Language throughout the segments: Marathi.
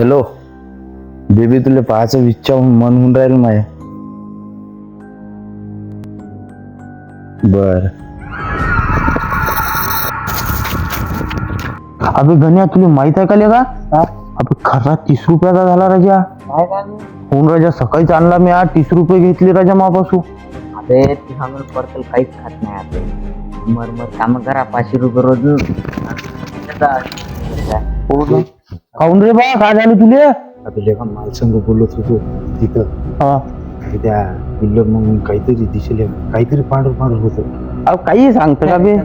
हॅलो बेबी, तुला पाहायचं इच्छा मन होऊन राहील माय. बर. अबे गण्या, तुला माहित आहे का लेका? अबे खरा 30 रुपयाचा झाला राजा. फोन राजा सकाळीच आणला मी. 30 रुपये घेतले राजा मापासून. अबे ती सांगून पर्सल काहीच खात नाही आता. मरमर काम करा, 500 रुपये रोज. काऊन रे बा, काय झालं तुले? आता लेखा माल संघ बोलत होतो तिथं. हा, त्या बिल्डर मग काहीतरी दिसेल, काहीतरी पांढर पांढर होतं. अहो काही सांगतो का बे?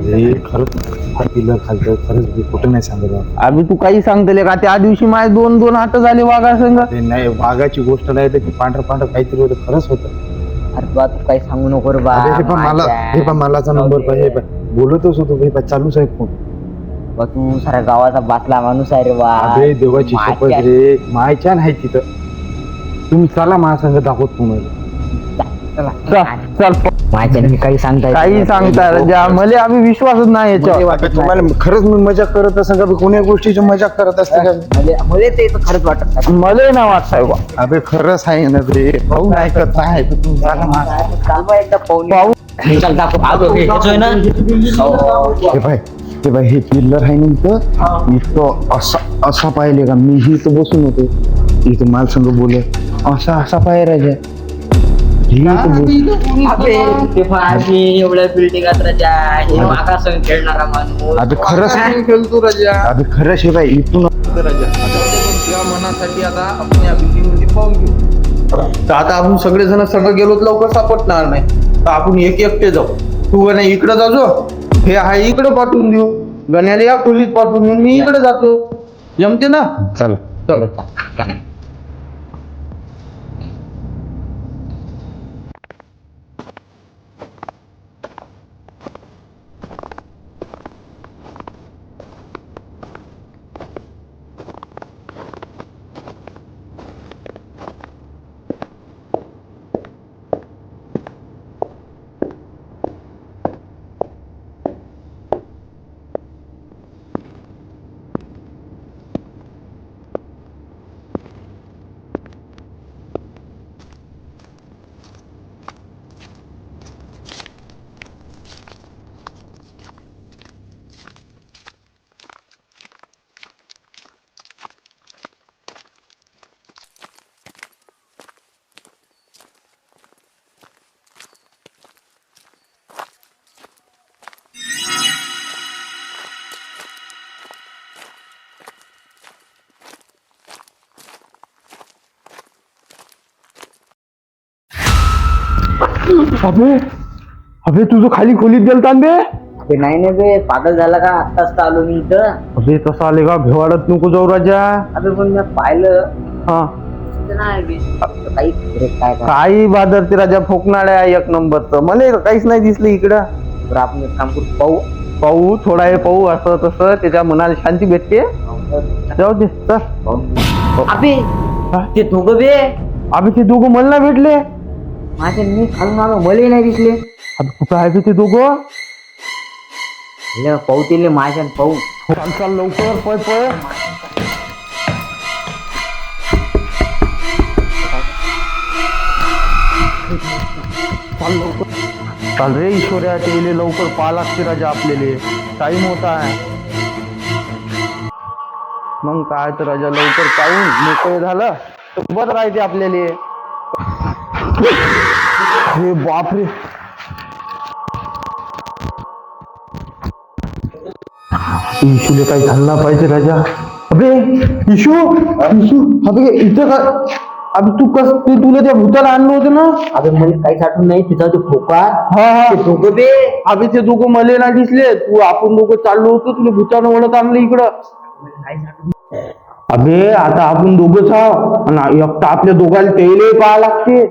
खरंच हा बिल्डर खालतं, खरंच कुठं नाही सांगत. अभि तू काही सांगतले का? त्या दिवशी माझे दोन हात झाले वाघा संग. ते नाही, वाघाची गोष्ट नाही तर पांढर पांढर काहीतरी होतं, खरंच होतं. अरे बा, तू काही सांगू नको रे बा. हे पण मलाचा नंबर पाहिजे. बोलतच होतो हे चालूच आहे फोन. बा तू साऱ्या गावाचा बातला माणूस आहे रे बा. अरे देवाची शपथ रे, मायच्या नाही तिथं. तुम्ही चला महासंघ दाखवत तुम्हाला. चल माझ्या मी काही सांगताय काही सांगता राजा, मला आम्ही विश्वासच नाही याच्यावर. तुम्हाला खरंच मी मजाक करत असं का? कोण्या गोष्टीची मजाक करत असते का? मला ते खरंच वाटत नाही. मला ना वाटतंय बा. अबे खरंच आहे ना रे, भाऊ नाही करत आहे तर तू चला महासंघ. चाल बा एकदा पाहून चल दाखव. आलो येतोय ना. हे बाय हे पिल्लर आहे नेमकं इथं असा पाहिले का? मी ही इथं बसून होतो, इथं माल संघ बोलत असा पाय राजा. एवढ्या बिल्डिंगात राजा, हे आकाश खेळणारा माणूस. अबे खरंच खेळतो राजा. अबे खरंच हे बाय इथून राजा तुझ्या मनासाठी आता आपण या बिल्डिंग मध्ये पाहून घेऊ. तर आता आपण सगळेजण सगळं गेलो तर लवकर सापडणार नाही, तर आपण एकटे जाऊ. तू गण्या इकडे जाजो, हे आहे इकडे पाठवून देऊ. गण्याला या खोलीत पाठवून देऊ, मी इकडे जातो. जमते ना? चला. चलो. अबे तुझं खाली खोलीत गेलता बे? अबे नाही बे, पागल झाला का? आत्ताच आलो मी इथं. अबे तसं आले का? भेवाडत नको जाऊ राजा. अबे पण मी पाहिलं हा, काही बादरते राजा, फोकनाळ्या एक नंबरचं. मला काहीच नाही दिसलं इकडं. तर आपण एक काम करू, पाहू थोडा वेळ पाहू, असं तसं त्याच्या मनाला शांती भेटते. जाऊ दे चल. अबे ते दोघं बे, अबे ते दोघं मला नाही भेटले. माझ्या मी खालून आलो, मलाही नाही दिसले. अबे कुठं आहे बे ते दोघं? पाहू तिले माझ्या पाहू. चाल लवकर, पळ पळ. चाल लवकर. चाल रे ईश्वर्या, ते लवकर पाहा लागते राजा, आपल्याला टाइम होता आहे. मग काय तर राजा, लवकर पाहून मोकळे झालं तर बरं राहते आपल्याला. हे बापरे, इशूले काही झालं पाहिजे राजा. अबे इशू अबे इथं का? अबे तुला त्या भूताला आणलं होतं ना? अबे मला काहीच आठवण नाही. तिथं ते फोका, हा ते दोघं बे. अबे ते दोघं मला नाही दिसले. आपण दोघं चाललो होतो, तुला भूतानं ओढत आणलं इकडं. अबे आता आपण दोघंच आहो, आणि एकटा आपल्या दोघांना तेले पाहा लागते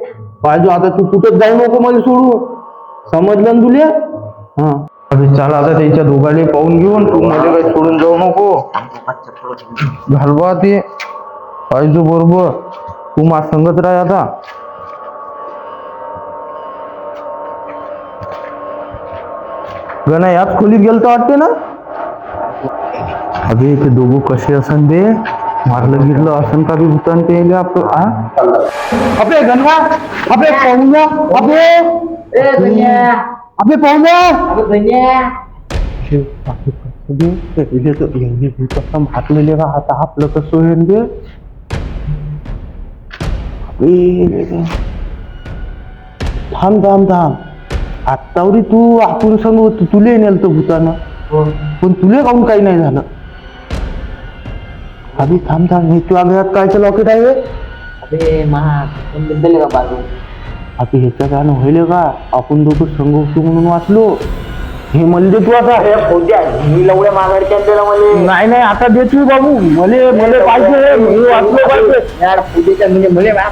पाहिजे. आता तू कुठंच जाऊ नको मला सोडू, समजलं ना तुला? हा अबे चला आता त्यांच्या दोघांनी पाहून घेऊन, तू मध्ये काही सोडून जाऊ नको. घालवा ते पाहिजे बरोबर. तू माझ संगत राह आता. गणा याच खोलीत गेलतो वाटते ना? अबे ते दोघं कसे असन बे? मारलं गिरलं असं का बी भूतान ते आपले गणवा आपले पाहुणा आपले पाहुणा मारलेले का आता आपलं कसं होईल गे थांब थांब थांब आत्तावरी तू आपण सांगू तुले नेलतं भूतानं पण तुले काहून काही नाही झालं अभि थांब थांब हे तुझ्या घरात कायचं लॉकेट आहे अबे महा बद्दल का बाजू आता ह्याच्या काय होईल का आपण दोघं संगोपतो म्हणून वाचलो हे म्हणले तू आता मी लवड्या माघारच्या नाही नाही आता देत मी बाबू मले मले पाहिजे मी वाचलो पाहिजे यार पूजेच्या म्हणजे मुले काय